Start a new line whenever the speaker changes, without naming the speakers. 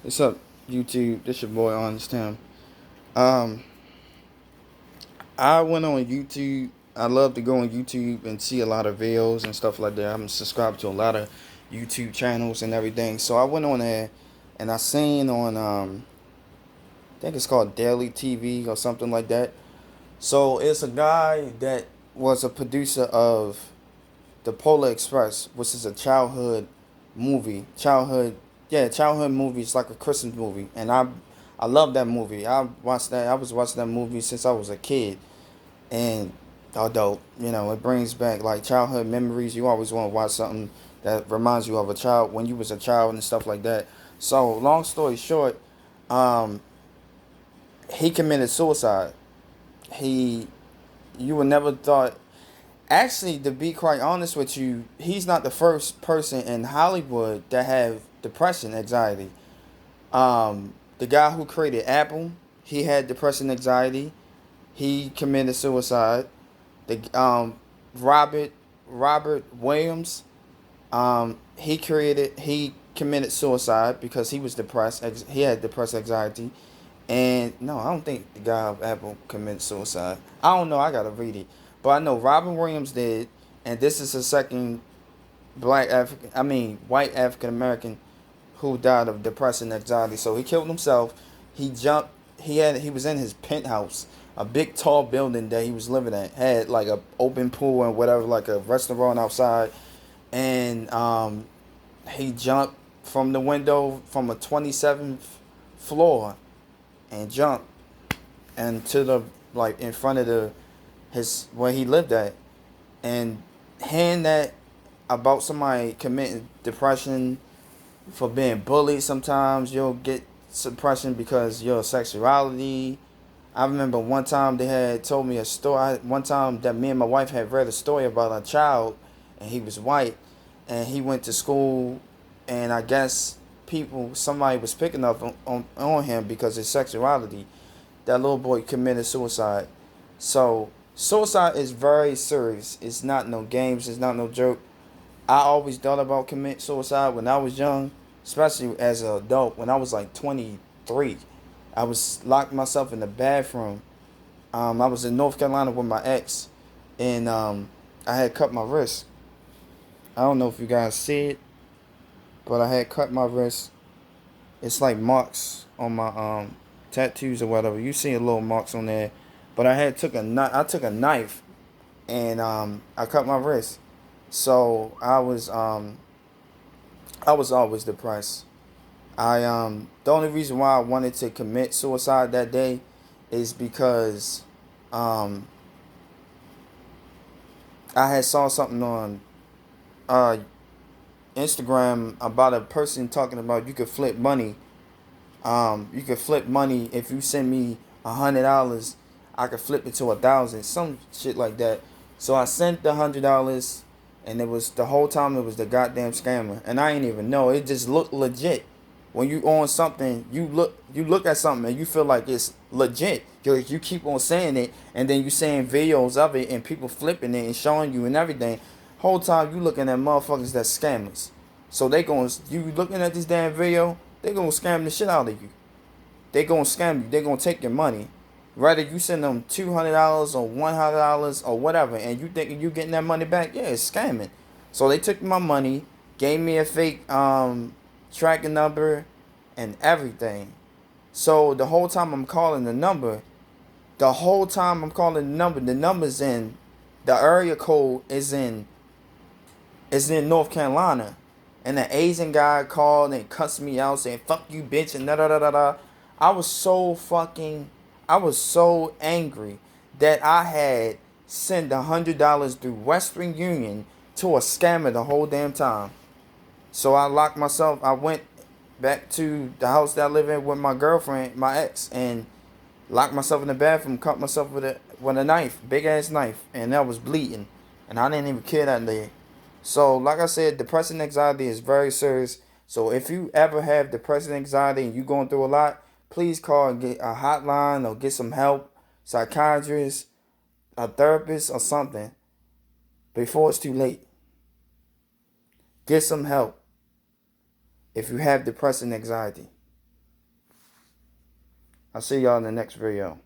What's up, YouTube? This your boy Honest Tim. Um, I went on YouTube. I love to go on YouTube and see a lot of videos and stuff like that. I'm subscribed to a lot of YouTube channels and everything. So I went on there and I seen on I think it's called Daily TV or something like that. So it's a guy that was a producer of the Polar Express, which is a childhood movie. Childhood movie. It's like a Christmas movie, and I love that movie. I watched that. I was watching that movie since I was a kid, and although it brings back like childhood memories. You always want to watch something that reminds you of a child when you was a child and stuff like that. So long story short, um, he committed suicide. He You would never thought. Actually, to be quite honest with you, he's not the first person in Hollywood that have depression, anxiety. The guy who created Apple, he had depression, anxiety. He committed suicide. The Robert Williams, he committed suicide because he was depressed. He had depressed anxiety. And no, I don't think the guy of Apple committed suicide. I don't know. I gotta read it, but I know Robin Williams did, and this is the second white African American who died of depression and anxiety. So he killed himself. He jumped. He was in his penthouse, a big tall building that he was living at. Had like a open pool and whatever, like a restaurant outside, and he jumped from the window from a 27th floor and jumped and to the like in front of the his where he lived at, and hearing that about somebody committing depression for being bullied, sometimes you'll get suppression because your sexuality. I remember one time they had told me a story. One time that me and my wife had read a story about a child, and he was white, and he went to school, and I guess somebody was picking up on him because of his sexuality. That little boy committed suicide. So suicide is very serious. It's not no games. It's not no joke. I always thought about commit suicide when I was young, especially as an adult. When I was like 23, I was locked myself in the bathroom. I was in North Carolina with my ex, and I had cut my wrist. I don't know if you guys see it, but I had cut my wrist. It's like marks on my tattoos or whatever. You see a little marks on there, but I took a knife and I cut my wrist. So I was always depressed. The only reason why I wanted to commit suicide that day is because um I had saw something on uh Instagram about a person talking about you could flip money if you send me $100. I could flip it to 1,000, some shit like that. So I sent the $100, and it was the whole time it was the goddamn scammer, and I ain't even know. It just looked legit. When you on something, you look at something and you feel like it's legit. You keep on saying it, and then you seeing videos of it and people flipping it and showing you and everything. Whole time you looking at motherfuckers that scammers. So you looking at this damn video, they gonna scam the shit out of you. They gonna scam you. They gonna take your money. Whether you send them $200 or $100 or whatever, and you thinking you getting that money back, yeah, it's scamming. So they took my money, gave me a fake tracking number, and everything. So the whole time I'm calling the number, the number's in, the area code is in North Carolina. And the Asian guy called and cussed me out saying, fuck you, bitch, and da da da da da. I was so fucking, I was so angry that I had sent $100 through Western Union to a scammer the whole damn time. So I locked myself, I went back to the house that I live in with my girlfriend, my ex, and locked myself in the bathroom, cut myself with a knife, big ass knife, and that was bleeding. And I didn't even care that day. So, like I said, depression anxiety is very serious. So, if you ever have depression anxiety and you're going through a lot, please call and get a hotline or get some help, psychiatrist, a therapist, or something before it's too late. Get some help if you have depression anxiety. I'll see y'all in the next video.